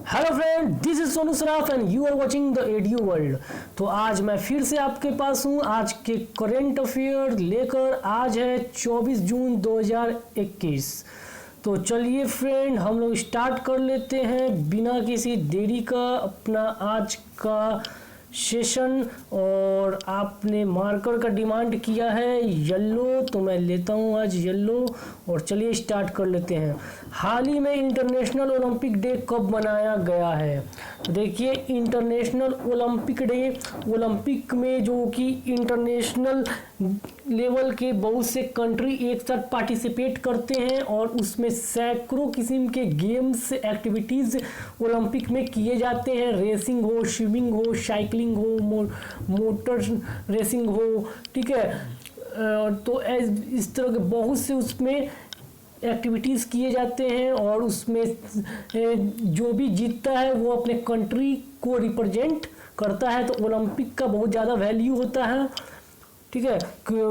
Hello friend, this is Sonu Saraf and you are watching the Edu World. तो आज मैं फिर से आपके पास हूँ। आज के करेंट अफेयर लेकर आज है 24 जून 2021। तो चलिए फ्रेंड, हम लोग स्टार्ट कर लेते हैं बिना किसी देरी का अपना आज का सेशन। और आपने मार्कर का डिमांड किया है येलो, तो मैं लेता हूँ आज येलो। और चलिए स्टार्ट कर लेते हैं। हाल ही में इंटरनेशनल ओलंपिक डे कब मनाया गया है? तो देखिए, इंटरनेशनल ओलंपिक डे, ओलंपिक में जो कि इंटरनेशनल लेवल के बहुत से कंट्री एक साथ पार्टिसिपेट करते हैं और उसमें सैकड़ों किस्म के गेम्स एक्टिविटीज़ ओलंपिक में किए जाते हैं। रेसिंग हो, स्विमिंग हो, साइकिलिंग हो, मोटर रेसिंग हो, ठीक है। तो इस तरह के बहुत से उसमें एक्टिविटीज़ किए जाते हैं और उसमें जो भी जीतता है वो अपने कंट्री को रिप्रेजेंट करता है। तो ओलंपिक का बहुत ज़्यादा वैल्यू होता है, ठीक है।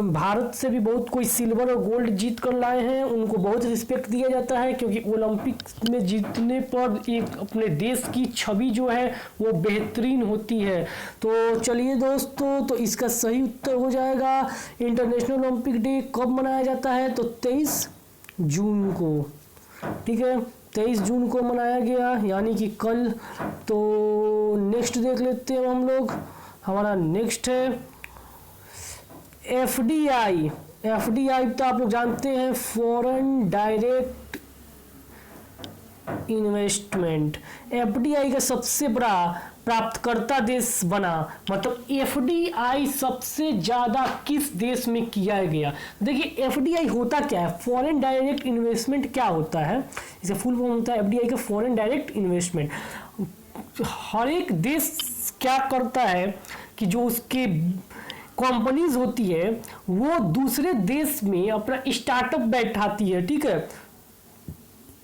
भारत से भी बहुत कोई सिल्वर और गोल्ड जीत कर लाए हैं, उनको बहुत रिस्पेक्ट दिया जाता है क्योंकि ओलंपिक में जीतने पर एक अपने देश की छवि जो है वो बेहतरीन होती है। तो चलिए दोस्तों, तो इसका सही उत्तर हो जाएगा इंटरनेशनल ओलंपिक डे कब मनाया जाता है? तो 23 जून को, ठीक है। 23 जून को मनाया गया, यानी कि कल। तो नेक्स्ट देख लेते हैं हम लोग। हमारा नेक्स्ट है एफडीआई। एफडीआई तो आप लोग जानते हैं, फॉरेन डायरेक्ट इन्वेस्टमेंट। एफडीआई का सबसे बड़ा प्राप्तकर्ता देश बना, मतलब एफडीआई सबसे ज्यादा किस देश में किया गया? देखिए, एफडीआई होता क्या है? फॉरेन डायरेक्ट इन्वेस्टमेंट क्या होता है? इसे फुल फॉर्म होता है एफडीआई का, फॉरेन डायरेक्ट इन्वेस्टमेंट। हर एक देश क्या करता है कि जो उसके कंपनीज होती है वो दूसरे देश में अपना स्टार्टअप बैठाती है, ठीक है।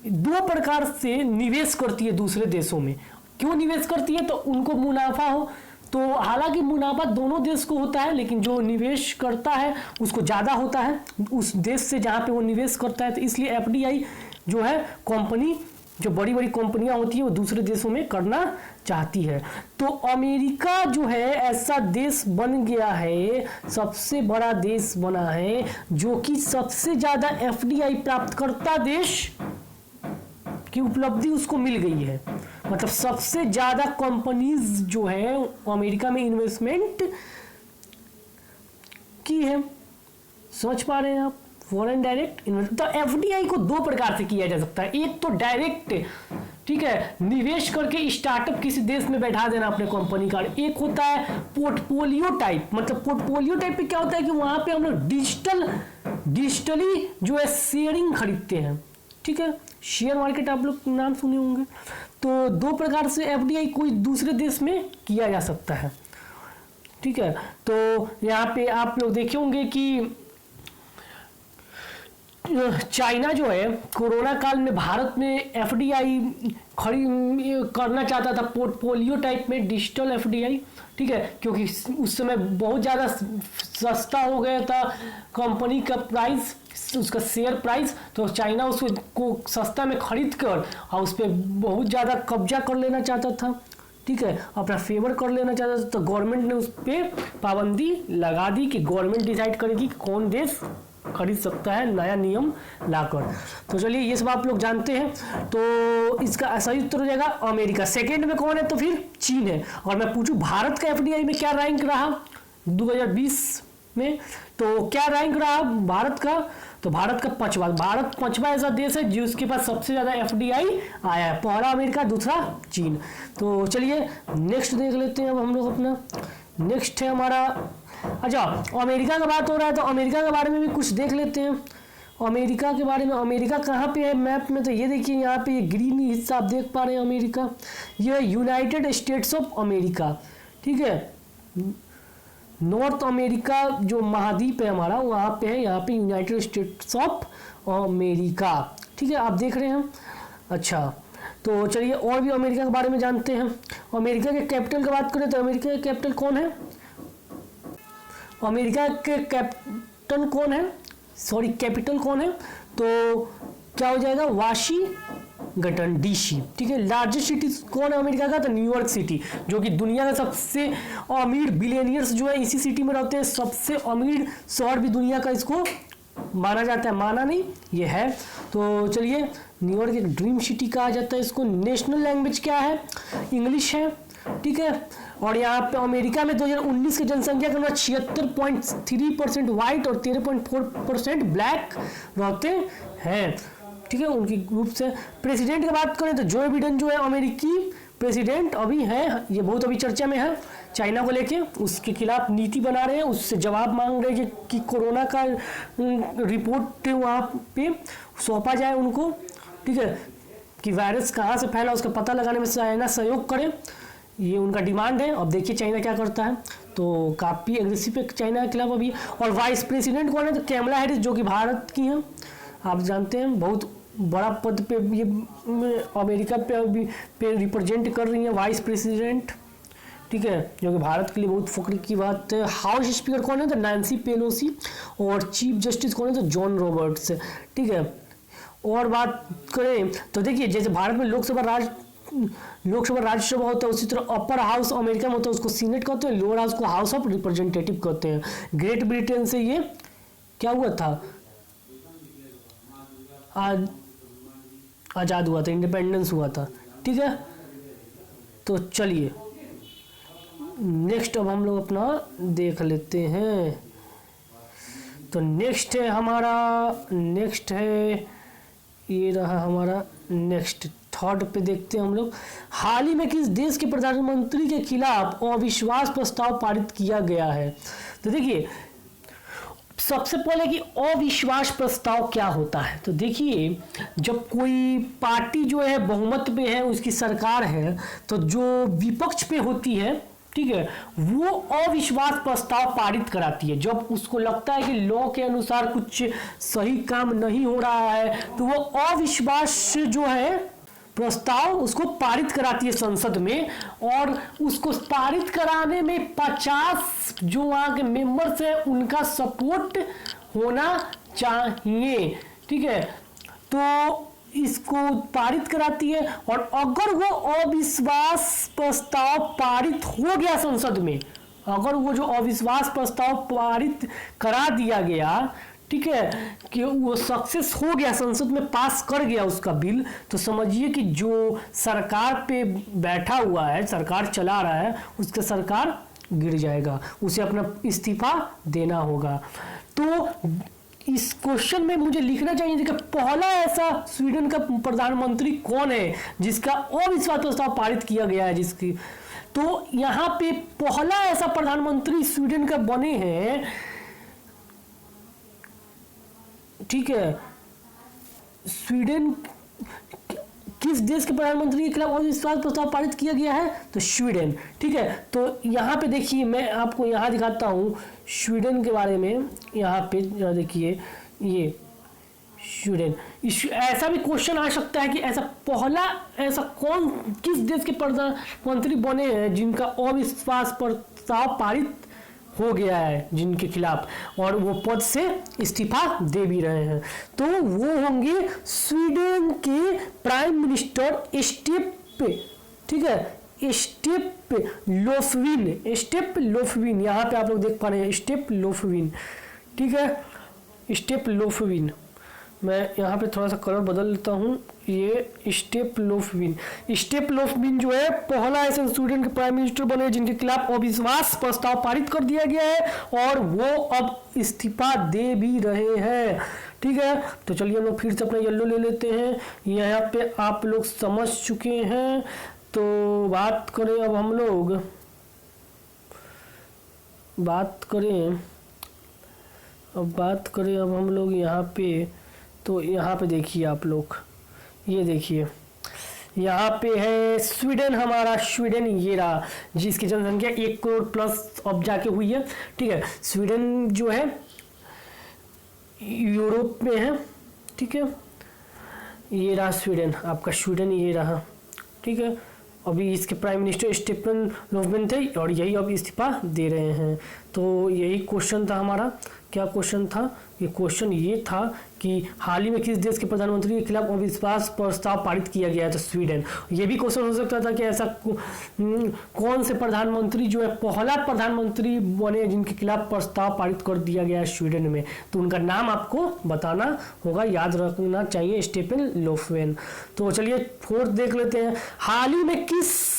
दो प्रकार से निवेश करती है दूसरे देशों में। क्यों निवेश करती है? तो उनको मुनाफा हो। तो हालांकि मुनाफा दोनों देश को होता है, लेकिन जो निवेश करता है उसको ज़्यादा होता है उस देश से जहाँ पे वो निवेश करता है। तो इसलिए एफडीआई जो है कंपनी, जो बड़ी बड़ी कंपनियां होती है वो दूसरे देशों में करना चाहती है। तो अमेरिका जो है ऐसा देश बन गया है, सबसे बड़ा देश बना है जो कि सबसे ज़्यादा एफडीआई प्राप्तकर्ता देश की उपलब्धि उसको मिल गई है। मतलब सबसे ज़्यादा कंपनीज जो है अमेरिका में इन्वेस्टमेंट की है। समझ पा रहे हैं आप? Foreign direct investment. तो एफडीआई को दो प्रकार से किया जा सकता है। एक तो डायरेक्ट, ठीक है, निवेश करके स्टार्टअप किसी देश में बैठा देना अपने कंपनी का। एक होता है पोर्टफोलियो टाइप। मतलब पोर्टफोलियो टाइप पे क्या होता है कि वहां पे हम लोग डिजिटली जो है शेयरिंग खरीदते हैं, ठीक है। शेयर मार्केट आप लोग नाम सुने होंगे। तो दो प्रकार से एफडीआई कोई दूसरे देश में किया जा सकता है, ठीक है। तो यहाँ पे आप लोग देखे होंगे कि चाइना जो है कोरोना काल में भारत में एफडीआई खड़ी करना चाहता था, पोर्टफोलियो टाइप में डिजिटल एफडीआई, ठीक है। क्योंकि उस समय बहुत ज़्यादा सस्ता हो गया था कंपनी का प्राइस, उसका शेयर प्राइस। तो चाइना उसको सस्ता में खरीद कर और उस पर बहुत ज़्यादा कब्जा कर लेना चाहता था, ठीक है, अपना फेवर कर लेना चाहता था। तो गवर्नमेंट ने उस पर पाबंदी लगा दी कि गवर्नमेंट डिसाइड करेगी कि कौन देश खरीद सकता है, नया नियम लाकर। तो चलिए, ये सब आप लोग जानते हैं। तो इसका सही उत्तर हो जाएगा अमेरिका। सेकंड में कौन है? तो फिर चीन है। और मैं पूछूं भारत का एफडीआई में क्या रैंक रहा 2020 में? तो क्या रैंक रहा भारत का? तो भारत का 5वां। भारत 5वां ऐसा देश है जिसके पास सबसे ज्यादा एफडीआई आया है। पहला अमेरिका, दूसरा चीन। तो चलिए नेक्स्ट देख लेते हैं अब हम लोग अपना। नेक्स्ट है हमारा, अच्छा, अमेरिका का बात हो रहा है तो अमेरिका के बारे में भी कुछ देख लेते हैं। अमेरिका के बारे में, अमेरिका कहाँ पे है मैप में? तो ये देखिए, यहाँ पे ये ग्रीन हिस्सा आप देख पा रहे हैं अमेरिका। ये यूनाइटेड स्टेट्स ऑफ अमेरिका, ठीक है। नॉर्थ अमेरिका जो महाद्वीप है हमारा वहाँ पे है, यहाँ पे यूनाइटेड स्टेट्स ऑफ अमेरिका, ठीक है, आप देख रहे हैं। अच्छा, तो चलिए और भी अमेरिका के बारे में जानते हैं। अमेरिका के कैपिटल की बात करें तो अमेरिका के कैपिटल कौन है? अमेरिका के कैपिटल कौन है? सॉरी, कैपिटल कौन है? तो क्या हो जाएगा? Washington DC. ठीक है, लार्जेस्ट सिटी कौन है अमेरिका का? तो न्यूयॉर्क सिटी, जो कि दुनिया का सबसे अमीर बिलियनियर्स जो है इसी सिटी में रहते हैं। सबसे अमीर शहर भी दुनिया का इसको माना जाता है, माना नहीं ये है। तो चलिए, न्यूयॉर्क एक ड्रीम सिटी कहा जाता है इसको। नेशनल लैंग्वेज क्या है? इंग्लिश है। ठीक है, और यहाँ पे अमेरिका में 2019 की जनसंख्या के अनुसार 76.3% व्हाइट और 13.4% ब्लैक रहते हैं। ठीक है, उनकी ग्रुप से। प्रेसिडेंट की बात करें तो जो बिडेन जो है अमेरिकी प्रेसिडेंट अभी है, ये बहुत अभी चर्चा में है। चाइना को लेके उसके खिलाफ नीति बना रहे हैं, उससे जवाब मांग रहे हैं कि कोरोना का रिपोर्ट वहाँ पे सौंपा जाए उनको। ठीक है, कि वायरस कहाँ से फैला उसका पता लगाने में चाइना सहयोग करे, ये उनका डिमांड है। अब देखिए चाइना क्या करता है। तो काफ़ी एग्रेसिव है चाइना के खिलाफ अभी। और वाइस प्रेसिडेंट कौन है? तो कैमला हैरिस, जो कि भारत की हैं, आप जानते हैं, बहुत बड़ा पद पे ये अमेरिका पे अभी पे रिप्रेजेंट कर रही हैं, वाइस प्रेसिडेंट। ठीक है, जो कि भारत के लिए बहुत फख्र की बात है। हाउस स्पीकर कौन है? तो नैन्सी पेलोसी। और चीफ जस्टिस कौन है? तो जॉन रॉबर्ट्स। ठीक है, और बात करें तो देखिए, जैसे भारत में लोकसभा राज्यसभा होता है, उसी तरह अपर हाउस अमेरिका में होता है, उसको सीनेट कहते हैं। लोअर हाउस को हाउस ऑफ रिप्रेजेंटेटिव कहते हैं। ग्रेट ब्रिटेन से ये क्या हुआ था? आज़ाद हुआ था, इंडिपेंडेंस हुआ था। ठीक है, तो चलिए नेक्स्ट अब हम लोग अपना देख लेते हैं। तो नेक्स्ट है ये रहा हमारा नेक्स्ट, थर्ड पे देखते हैं हम लोग। हाल ही में किस देश के प्रधानमंत्री के खिलाफ अविश्वास प्रस्ताव पारित किया गया है? तो देखिए, सबसे पहले कि अविश्वास प्रस्ताव क्या होता है। तो देखिए, जब कोई पार्टी जो है बहुमत पे है, उसकी सरकार है, तो जो विपक्ष पे होती है, ठीक है, वो अविश्वास प्रस्ताव पारित कराती है। जब उसको लगता है कि लॉ के अनुसार कुछ सही काम नहीं हो रहा है, तो वो अविश्वास जो है प्रस्ताव उसको पारित कराती है संसद में। और उसको पारित कराने में 50 जो वहाँ के मेंबर्स हैं उनका सपोर्ट होना चाहिए। ठीक है, तो इसको पारित कराती है। और अगर वो अविश्वास प्रस्ताव पारित हो गया संसद में, अगर वो जो अविश्वास प्रस्ताव पारित करा दिया गया, ठीक है, कि वो सक्सेस हो गया, संसद में पास कर गया उसका बिल, तो समझिए कि जो सरकार पे बैठा हुआ है, सरकार चला रहा है, उसका सरकार गिर जाएगा, उसे अपना इस्तीफा देना होगा। तो इस क्वेश्चन में मुझे लिखना चाहिए कि पहला ऐसा स्वीडन का प्रधानमंत्री कौन है जिसका अविश्वास प्रस्ताव पारित किया गया है, जिसकी। तो यहाँ पे पहला ऐसा प्रधानमंत्री स्वीडन का बने हैं। ठीक है, स्वीडन किस देश के प्रधानमंत्री के खिलाफ अविश्वास प्रस्ताव पारित किया गया है? तो स्वीडन। ठीक है, तो यहाँ पे देखिए, मैं आपको यहाँ दिखाता हूँ स्वीडन के बारे में। यहाँ पे देखिए, ये स्वीडन, ऐसा भी क्वेश्चन आ सकता है कि ऐसा कौन किस देश के प्रधानमंत्री बने हैं जिनका अविश्वास प्रस्ताव पारित हो गया है, जिनके खिलाफ, और वो पद से इस्तीफा दे भी रहे हैं। तो वो होंगे स्वीडन के प्राइम मिनिस्टर स्टेप। ठीक है, स्टेप लोफविन, यहाँ पे आप लोग देख पा रहे हैं स्टेप लोफविन। ठीक है, स्टेप लोफविन, मैं यहाँ पे थोड़ा सा कलर बदल लेता हूँ। ये स्टेप लोफविन जो है पहला ऐसे स्वीडन के प्राइम मिनिस्टर बने जिनके खिलाफ अविश्वास प्रस्ताव पारित कर दिया गया है, और वो अब इस्तीफा दे भी रहे हैं। ठीक है, तो चलिए हम लोग फिर से अपना येलो ले लेते हैं। यहाँ पे आप लोग समझ चुके हैं। तो बात करें अब हम लोग यहाँ पे। तो यहाँ पे देखिए आप लोग, ये देखिए यहाँ पे है स्वीडन, हमारा स्वीडन ये रहा, जिसकी जनसंख्या 1 करोड़ प्लस अब जाके हुई है। ठीक है, स्वीडन जो है यूरोप में है। ठीक है, ये रहा स्वीडन, आपका स्वीडन ये रहा। ठीक है, अभी इसके प्राइम मिनिस्टर स्टेफन लोफवेन थे, और यही अब इस्तीफा दे रहे हैं। तो यही क्वेश्चन था हमारा। क्या क्वेश्चन था? ये क्वेश्चन ये था कि हाल ही में किस देश के प्रधानमंत्री के खिलाफ अविश्वास प्रस्ताव पारित किया गया है, तो स्वीडन। ये भी क्वेश्चन हो सकता था कि ऐसा कौन से प्रधानमंत्री जो है पहला प्रधानमंत्री बने जिनके खिलाफ प्रस्ताव पारित कर दिया गया है स्वीडन में, तो उनका नाम आपको बताना होगा, याद रखना चाहिए, स्टेफन लोफवेन। तो चलिए फोर्थ देख लेते हैं। हाल ही में किस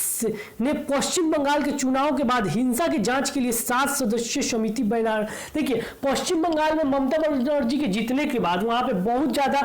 ने पश्चिम बंगाल के चुनाव के बाद हिंसा की जांच के लिए 7 सदस्यीय समिति बना। देखिए पश्चिम बंगाल में ममता बनर्जी के जीतने के बाद वहां पे बहुत ज्यादा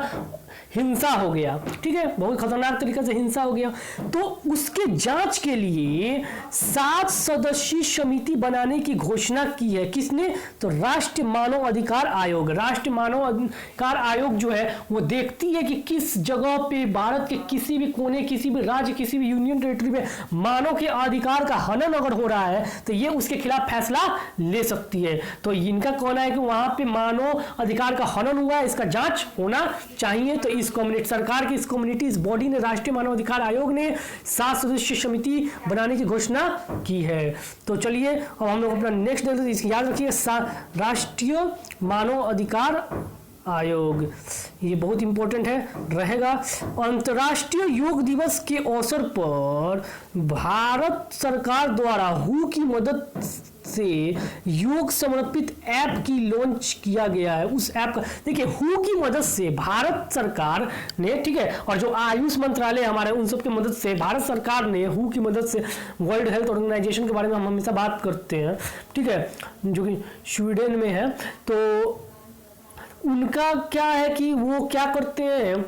हिंसा हो गया, ठीक है, बहुत खतरनाक तरीके से हिंसा हो गया, तो उसके जांच के लिए 7 सदस्यीय समिति बनाने की घोषणा की है। किसने? तो राष्ट्रीय मानव अधिकार आयोग। राष्ट्रीय मानव अधिकार आयोग जो है वो देखती है कि किस जगह पे भारत के किसी भी कोने, किसी भी राज्य, किसी भी यूनियन टेरिटरी में मानव के अधिकार का हनन अगर हो रहा है तो ये उसके खिलाफ फैसला ले सकती है। तो इनका कहना है कि वहां पे मानव अधिकार का हनन हुआ है, इसका जांच होना चाहिए। तो इस कम्युनिटी सरकार की, इस कम्युनिटी, इस बॉडी ने, राष्ट्रीय मानव अधिकार आयोग ने 7 सदस्यीय समिति बनाने की घोषणा की है। तो चलिए अब हम लोग अपना नेक्स्ट देखते हैं। याद रखिए राष्ट्रीय मानव अधिकार आयोग, ये बहुत इंपॉर्टेंट है रहेगा। अंतर्राष्ट्रीय योग दिवस के अवसर पर भारत सरकार द्वारा हु की मदद से योग समर्पित ऐप की लॉन्च किया गया है। उस ऐप का देखिए हु की मदद से भारत सरकार ने, ठीक है, और जो आयुष मंत्रालय हमारे उन सब की मदद से भारत सरकार ने हु की मदद से, वर्ल्ड हेल्थ ऑर्गेनाइजेशन के बारे में हम हमेशा बात करते हैं, ठीक है, जो कि स्वीडन में है, तो उनका क्या है कि वो क्या करते हैं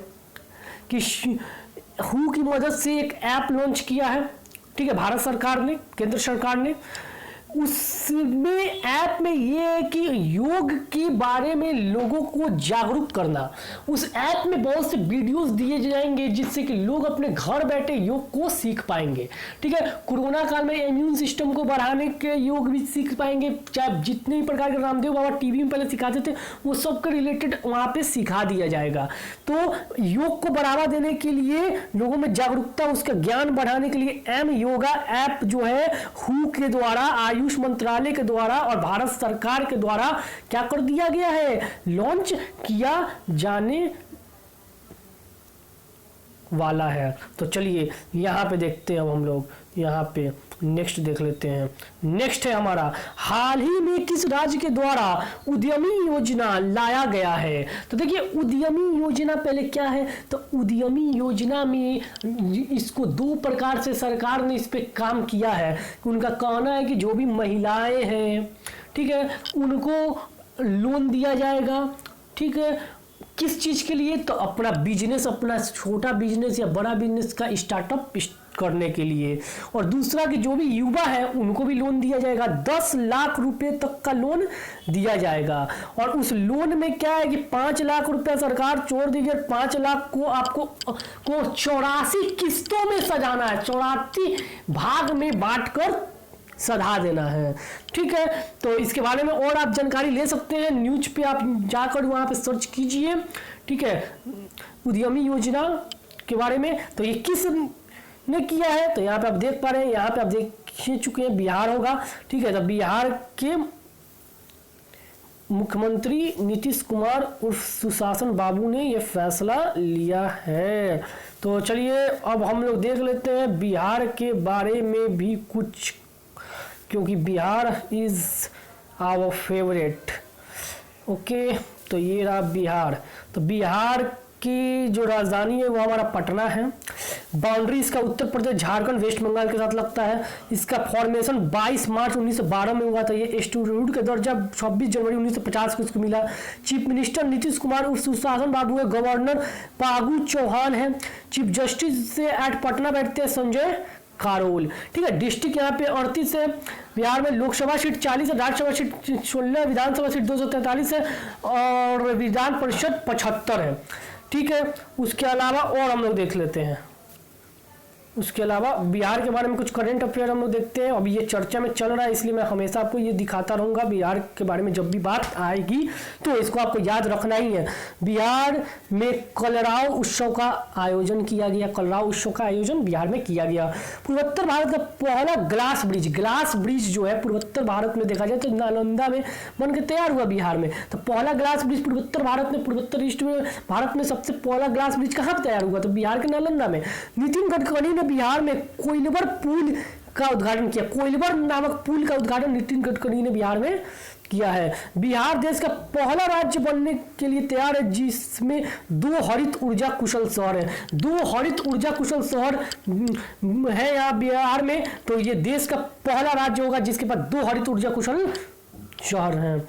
कि हु की मदद से एक ऐप लॉन्च किया है, ठीक है, भारत सरकार ने, केंद्र सरकार ने। उसमें ऐप में ये है कि योग के बारे में लोगों को जागरूक करना। उस ऐप में बहुत से वीडियोस दिए जाएंगे जिससे कि लोग अपने घर बैठे योग को सीख पाएंगे, ठीक है। कोरोना काल में इम्यून सिस्टम को बढ़ाने के योग भी सीख पाएंगे, चाहे जितने भी प्रकार के रामदेव बाबा टीवी में पहले सिखाते थे वो सबके रिलेटेड वहाँ पे सिखा दिया जाएगा। तो योग को बढ़ावा देने के लिए, लोगों में जागरूकता, उसका ज्ञान बढ़ाने के लिए एम योगा ऐप जो है हु के द्वारा, आयुष मंत्रालय के द्वारा और भारत सरकार के द्वारा क्या कर दिया गया है, लॉन्च किया जाने वाला है। तो चलिए यहां पे देखते हैं, अब हम लोग यहां पे नेक्स्ट देख लेते हैं। नेक्स्ट है हमारा, हाल ही में किस राज्य के द्वारा उद्यमी योजना लाया गया है। तो देखिए उद्यमी योजना पहले क्या है, तो उद्यमी योजना में इसको 2 प्रकार से सरकार ने इस पे काम किया है। उनका कहना है कि जो भी महिलाएं हैं, ठीक है, उनको लोन दिया जाएगा, ठीक है, किस चीज के लिए, तो अपना बिजनेस, अपना छोटा बिजनेस या बड़ा बिजनेस का स्टार्टअप करने के लिए। और दूसरा कि जो भी युवा है उनको भी लोन दिया जाएगा, 10 लाख रुपए तक का लोन दिया जाएगा। और उस लोन में क्या है कि 5 लाख रुपए सरकार छोड़ दीजिए, 5 लाख को आपको 84 किस्तों में सजाना है, 84 भाग में बांटकर सधा देना है, ठीक है। तो इसके बारे में और आप जानकारी ले सकते हैं, न्यूज पे आप जाकर वहां पे सर्च कीजिए, ठीक है, उद्यमी योजना के बारे में। तो ये किस ने किया है, तो यहाँ पे आप देख पा रहे हैं, यहाँ पे आप देख चुके हैं, बिहार होगा, ठीक है। तो बिहार के मुख्यमंत्री नीतीश कुमार उर्फ सुशासन बाबू ने यह फैसला लिया है। तो चलिए अब हम लोग देख लेते हैं बिहार के बारे में भी कुछ, क्योंकि Bihar is our favourite. Okay, तो ये रहा बिहार। तो बिहार की जो राजधानी है वो हमारा पटना है। बाउंड्री इसका उत्तर प्रदेश, झारखंड, वेस्ट बंगाल के साथ लगता है। इसका फॉर्मेशन 22 मार्च 1912 में हुआ था। ये स्टेटहुड का दर्जा 26 जनवरी 1950 को इसको मिला। चीफ मिनिस्टर नीतीश कुमार उर्फ सुशासन बाबू है। गवर्नर फागू चौहान है। चीफ जस्टिस से एट पटना बैठते हैं संजय कारोल, ठीक है। डिस्ट्रिक्ट यहाँ पे 38 है। बिहार में लोकसभा सीट 40 है, राज्यसभा सीट 16, विधानसभा सीट 243 है और विधान परिषद 75 है, ठीक है। उसके अलावा और हम लोग देख लेते हैं। उसके अलावा बिहार के बारे में कुछ करंट अफेयर हम लोग देखते हैं। अभी ये चर्चा में चल रहा है, इसलिए मैं हमेशा आपको ये दिखाता रहूँगा। बिहार के बारे में जब भी बात आएगी तो इसको आपको याद रखना ही है। बिहार में कलराव उत्सव का आयोजन किया गया। कलराव उत्सव का आयोजन बिहार में किया गया। पूर्वोत्तर भारत का पहला ग्लास ब्रिज जो है पूर्वोत्तर भारत में देखा जाए तो नालंदा में बन के तैयार हुआ बिहार में। तो पहला ग्लास ब्रिज पूर्वोत्तर भारत में, पूर्वोत्तर ईस्ट में भारत में सबसे पहला ग्लास ब्रिज कहाँ तैयार हुआ? तो बिहार के नालंदा में। नितिन गडकरी ने बिहार में कोइलवर पुल का उद्घाटन किया। कोइलवर नामक पुल का उद्घाटन नितिन गडकरी ने बिहार में किया है। बिहार देश का पहला राज्य बनने के लिए तैयार है जिसमें 2 हरित ऊर्जा कुशल शहर है। 2 हरित ऊर्जा कुशल शहर है यहाँ बिहार में। तो ये देश का पहला राज्य होगा जिसके पास 2 हरित ऊर्जा कुशल शहर हैं।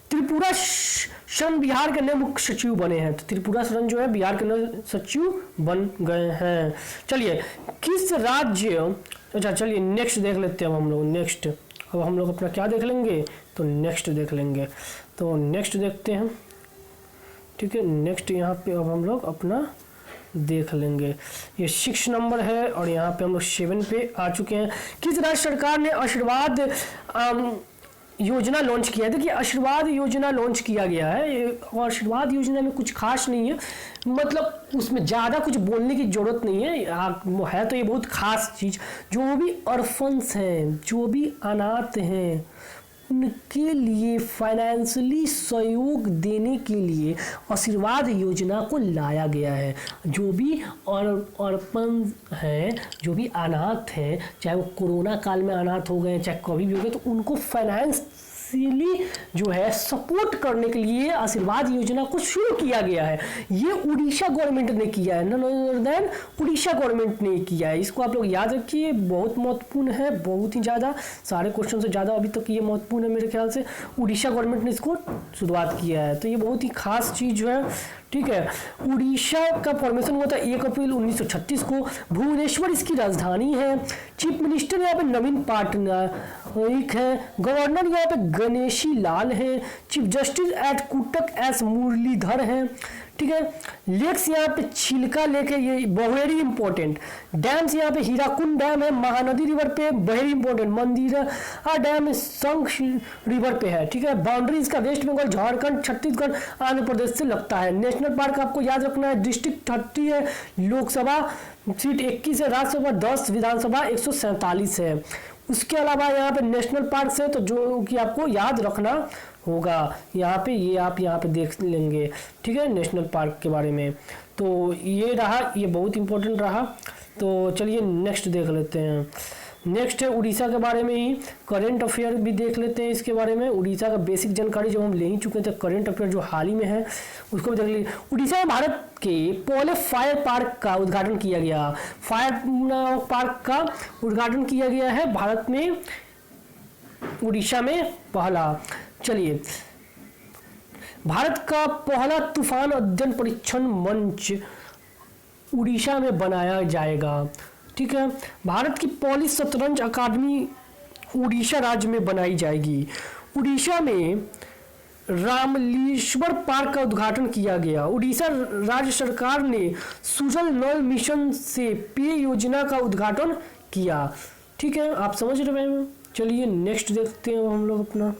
त्रिपुरा शरण बिहार के नए मुख्य सचिव बने हैं। तो त्रिपुरा शरण जो है बिहार के नए सचिव बन गए हैं। चलिए किस राज्य, अच्छा चलिए नेक्स्ट देख लेते हैं हम लोग। नेक्स्ट अब हम लोग अपना क्या देख लेंगे? तो नेक्स्ट देख लेंगे। तो नेक्स्ट देखते हैं, ठीक है। नेक्स्ट यहाँ पे अब हम लोग अपना देख लेंगे। ये 6 नंबर है और यहाँ पे हम लोग 7 पे आ चुके हैं। किस राज्य सरकार ने आशीर्वाद योजना लॉन्च किया है? देखिए आशीर्वाद योजना लॉन्च किया गया है और आशीर्वाद योजना में कुछ खास नहीं है, मतलब उसमें ज़्यादा कुछ बोलने की ज़रूरत नहीं है तो ये बहुत खास चीज़। जो भी ऑर्फन्स हैं, जो भी अनाथ हैं, उनके लिए फाइनेंशियली सहयोग देने के लिए आशीर्वाद योजना को लाया गया है। जो भी ऑर्फन हैं, जो भी अनाथ हैं, चाहे वो कोरोना काल में अनाथ हो गए चाहे कभी भी हो गए, तो उनको फाइनेंशियली जो है सपोर्ट करने के लिए आशीर्वाद योजना को शुरू किया गया है। ये उड़ीसा गवर्नमेंट ने किया है, none other than Orissa government ने किया है। इसको आप लोग याद रखिए, बहुत महत्वपूर्ण है, बहुत ही ज़्यादा। सारे क्वेश्चन से ज़्यादा अभी तक ये महत्वपूर्ण है मेरे ख्याल से। उड़ीसा गवर्नमेंट ने इसको शुरुआत किया है, तो ये बहुत ही खास चीज़ जो है, ठीक है। उड़ीसा का फॉर्मेशन हुआ था 1 अप्रैल 1936 को। भुवनेश्वर इसकी राजधानी है। चीफ मिनिस्टर यहाँ पे नवीन पटनायक है। गवर्नर यहाँ पे गणेशी लाल है। Chief justice at Cuttack S Muralidhar है, ठीक है। लेक्स यहाँ पे छिलका लेक है, ये वेरी इंपॉर्टेंट। डैम्स यहाँ पे हीराकुंड डैम है, महानदी रिवर पे वेरी इंपॉर्टेंट। मंदिरा डैम शंख रिवर पे है, ठीक है। बाउंड्री इसका वेस्ट बंगाल, झारखंड, छत्तीसगढ़, आंध्र प्रदेश से लगता है। नेशनल पार्क आपको याद रखना है, डिस्ट्रिक्ट 30 है, लोकसभा सीट 21 है, राज्यसभा 10, विधानसभा 147 है। उसके अलावा यहाँ पे नेशनल पार्क है, तो जो कि आपको याद रखना होगा यहाँ पे, ये आप यहाँ पे देख लेंगे, ठीक है, नेशनल पार्क के बारे में। तो ये रहा, ये बहुत इंपॉर्टेंट रहा। तो चलिए नेक्स्ट देख लेते हैं। नेक्स्ट है उड़ीसा के बारे में ही करंट अफेयर भी देख लेते हैं इसके बारे में। उड़ीसा का बेसिक जानकारी जो हम ले ही चुके थे, करंट अफेयर जो हाल ही में है उसको भी देख लीजिए। उड़ीसा में भारत के पहले फायर पार्क का उद्घाटन किया गया। फायर पार्क का उद्घाटन किया गया है भारत में, उड़ीसा में पहला। चलिए, भारत का पहला तूफान अध्ययन परीक्षण मंच उड़ीसा में बनाया जाएगा, ठीक है। भारत की पहली शतरंज अकादमी उड़ीसा राज्य में बनाई जाएगी। उड़ीसा में रामलीश्वर पार्क का उद्घाटन किया गया। उड़ीसा राज्य सरकार ने सुजल नल मिशन से पेय योजना का उद्घाटन किया, ठीक है, आप समझ रहे हैं। चलिए नेक्स्ट देखते हैं हम लोग अपना।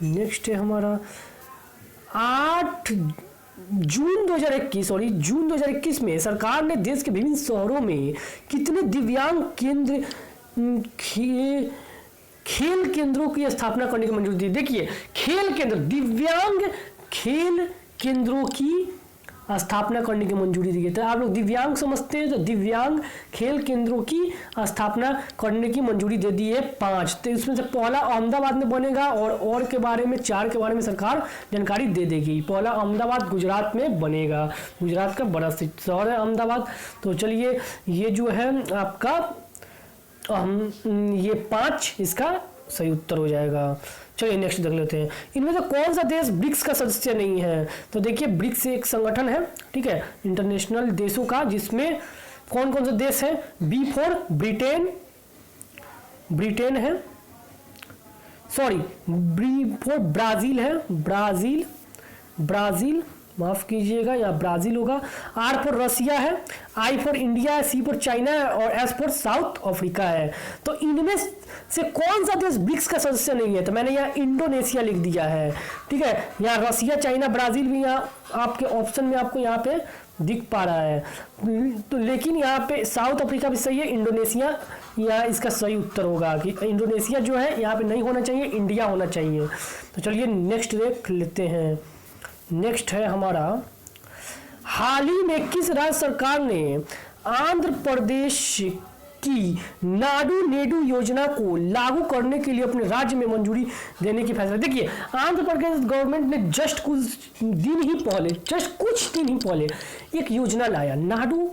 नेक्स्ट है हमारा जून 2021 में सरकार ने देश के विभिन्न शहरों में कितने दिव्यांग केंद्र खेल केंद्रों की स्थापना करने की मंजूरी दी? देखिए, खेल केंद्र, दिव्यांग खेल केंद्रों की स्थापना करने की मंजूरी दी गई। तो आप लोग दिव्यांग समझते हैं, तो दिव्यांग खेल केंद्रों की स्थापना करने की मंजूरी दे दी है 5। तो इसमें से पहला अहमदाबाद में बनेगा और के बारे में 4 के बारे में सरकार जानकारी दे देगी। पहला अहमदाबाद गुजरात में बनेगा, गुजरात का बड़ा शहर है अहमदाबाद। तो चलिए, ये जो है आपका ये 5 इसका सही उत्तर हो जाएगा। चलिए नेक्स्ट देख लेते हैं। इनमें से कौन सा देश ब्रिक्स का सदस्य नहीं है? तो देखिए, ब्रिक्स एक संगठन है, ठीक है, इंटरनेशनल देशों का, जिसमें कौन कौन से देश है? बी फॉर ब्रिटेन है, सॉरी, बी फॉर ब्राजील है, ब्राजील, माफ़ कीजिएगा, यहाँ ब्राज़ील होगा। आर फॉर रसिया है, आई फॉर इंडिया है, सी फॉर चाइना है और एस फॉर साउथ अफ्रीका है। तो इनमें से कौन सा देश ब्रिक्स का सदस्य नहीं है? तो मैंने यहाँ इंडोनेशिया लिख दिया है, ठीक है। यहाँ रसिया, चाइना, ब्राज़ील भी यहाँ आपके ऑप्शन में आपको यहाँ पे दिख पा रहा है। तो लेकिन यहाँ पे साउथ अफ्रीका भी सही है, इंडोनेशिया यहाँ इसका सही उत्तर होगा कि इंडोनेशिया जो है यहाँ पे नहीं होना चाहिए, इंडिया होना चाहिए। तो चलिए नेक्स्ट देख लेते हैं। नेक्स्ट है हमारा, हाल ही में किस राज्य सरकार ने आंध्र प्रदेश की नाडू नेडू योजना को लागू करने के लिए अपने राज्य में मंजूरी देने की फैसला? देखिए, आंध्र प्रदेश गवर्नमेंट ने जस्ट कुछ दिन ही पहले एक योजना लाया, नाडू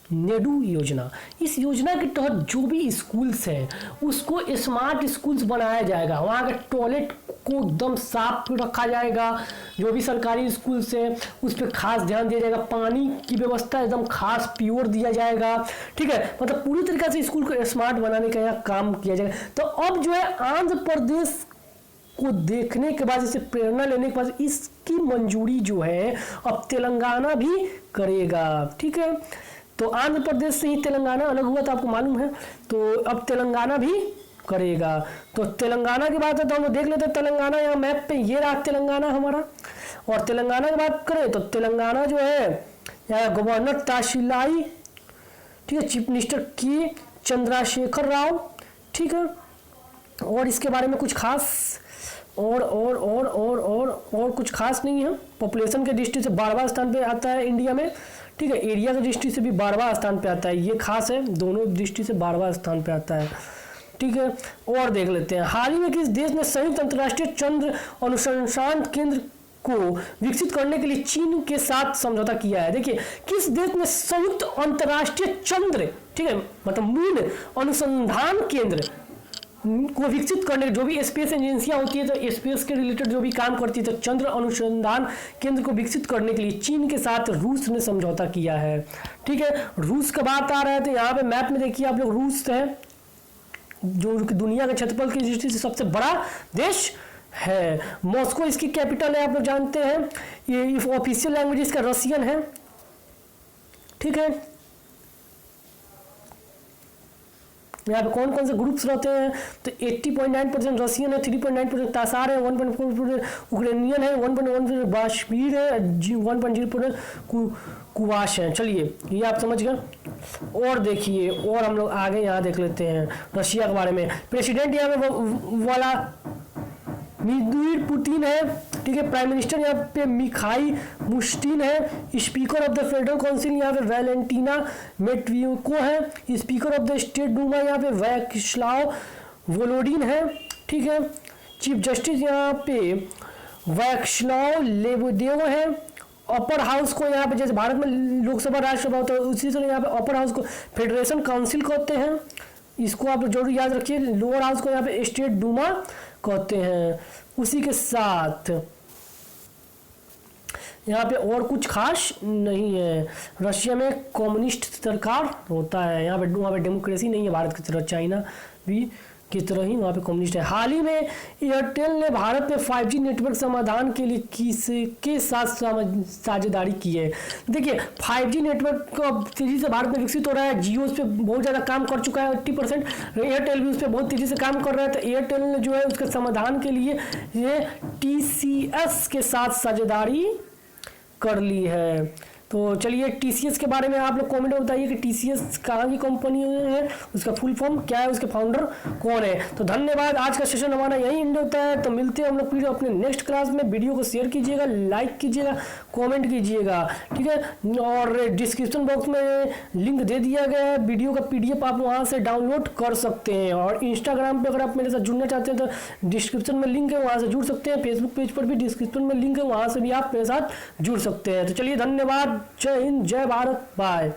नेडू योजना। इस योजना के तहत जो भी स्कूल्स हैं उसको स्मार्ट स्कूल्स बनाया जाएगा। वहाँ के टॉयलेट को एकदम साफ रखा जाएगा। जो भी सरकारी स्कूल्स हैं उस पर खास ध्यान दिया जाएगा। पानी की व्यवस्था एकदम खास प्योर दिया जाएगा, ठीक है। मतलब पूरी तरीके से स्कूल को स्मार्ट बनाने का यहाँ काम किया जाएगा। तो अब जो है आंध्र प्रदेश को देखने के बाद, इसे प्रेरणा लेने के बाद इसकी मंजूरी जो है अब तेलंगाना भी करेगा, ठीक है। तो आंध्र प्रदेश से ही तेलंगाना अलग हुआ था, आपको मालूम है। तो अब तेलंगाना भी करेगा। तो तेलंगाना की बात है तो हम लोग देख लेते हैं तेलंगाना। यहाँ मैप पे ये रहा तेलंगाना हमारा। और तेलंगाना की बात करें तो तेलंगाना जो है यहाँ गवर्नर तहसीलाई, ठीक है, चीफ मिनिस्टर के चंद्रशेखर राव, ठीक है। और इसके बारे में कुछ खास और कुछ खास नहीं है। पॉपुलेशन के दृष्टि से 12वां स्थान पे आता है इंडिया में, ठीक है। एरिया की दृष्टि से भी 12वां स्थान पे आता है, ये खास है, दोनों दृष्टि से 12वां स्थान पे आता है, ठीक है। और देख लेते हैं, हाल ही में किस देश ने संयुक्त अंतर्राष्ट्रीय चंद्र अनुसंधान केंद्र को विकसित करने के लिए चीन के साथ समझौता किया है? देखिए, किस देश ने संयुक्त अंतर्राष्ट्रीय चंद्र, ठीक है, मतलब मून अनुसंधान केंद्र को विकसित करने, जो भी स्पेस एजेंसियां होती है तो स्पेस के रिलेटेड जो भी काम करती है, तो चंद्र अनुसंधान केंद्र को विकसित करने के लिए चीन के साथ रूस ने समझौता किया है, ठीक है। रूस का बात आ रहा है तो यहाँ पे मैप में देखिए आप लोग, रूस है जो दुनिया के क्षेत्रफल की दृष्टि से सबसे बड़ा देश है। मॉस्को इसकी कैपिटल है, आप लोग जानते हैं। ये ऑफिशियल लैंग्वेज इसका रशियन है, ठीक है। यहाँ पे कौन कौन से ग्रुप्स रहते हैं तो 80.9% रशियन है, 3.9% तासार है, 1.4% उक्रेनियन है, 1.1% बाशमीर है, 1.0% कुवाश है। चलिए ये आप समझ गए। और देखिए, और हम लोग आगे यहाँ देख लेते हैं रशिया के बारे में। प्रेसिडेंट यहाँ पे वाला व्लादिमीर पुतिन है, ठीक है। प्राइम मिनिस्टर यहाँ पे मिखाइल मुश्टिन है। Speaker of the federal council यहाँ पे वैलेंटीना मेटविको है। Speaker of the state Duma यहाँ पे वैक्स्लाव वोलोडिन है, ठीक है। चीफ जस्टिस यहाँ पे वैक्स्लाव लेबोदेव है। अपर हाउस को यहाँ पे, जैसे भारत में लोकसभा राज्यसभा होता है उसी से यहाँ पे अपर हाउस को फेडरेशन काउंसिल कहते हैं, इसको आप जरूर याद रखिए। लोअर हाउस को यहाँ पे स्टेट डूमा कहते हैं। उसी के साथ यहाँ पे और कुछ खास नहीं है। रशिया में कम्युनिस्ट सरकार होता है, यहाँ पे वहाँ पे डेमोक्रेसी नहीं है भारत की तरह, चाइना भी की तरह ही वहाँ पे कम्युनिस्ट है। हाल ही में एयरटेल ने भारत में 5G नेटवर्क समाधान के लिए किसके साथ साझेदारी की है? देखिए, 5G नेटवर्क अब तेज़ी से भारत में विकसित हो रहा है। जियो उस पर बहुत ज़्यादा काम कर चुका है 80%, एयरटेल भी उस पर बहुत तेज़ी से काम कर रहा है। तो एयरटेल ने जो है उसके समाधान के लिए ये TCS के साथ साझेदारी कर ली है। तो चलिए TCS के बारे में आप लोग कमेंट में बताइए कि TCS कहाँ की कंपनी है, उसका फुल फॉर्म क्या है, उसके फाउंडर कौन है। तो धन्यवाद, आज का सेशन हमारा यही एंड होता है। तो मिलते हैं हम लोग फिर अपने नेक्स्ट क्लास में। वीडियो को शेयर कीजिएगा, लाइक कीजिएगा, कमेंट कीजिएगा, ठीक है। और डिस्क्रिप्शन बॉक्स में लिंक दे दिया गया है, वीडियो का PDF आप वहाँ से डाउनलोड कर सकते हैं। और इंस्टाग्राम पर अगर आप मेरे साथ जुड़ना चाहते हैं तो डिस्क्रिप्शन में लिंक है, वहाँ से जुड़ सकते हैं। फेसबुक पेज पर भी डिस्क्रिप्शन में लिंक है, वहाँ से भी आप मेरे साथ जुड़ सकते हैं। तो चलिए धन्यवाद, जय हिंद, जय भारत, बाय।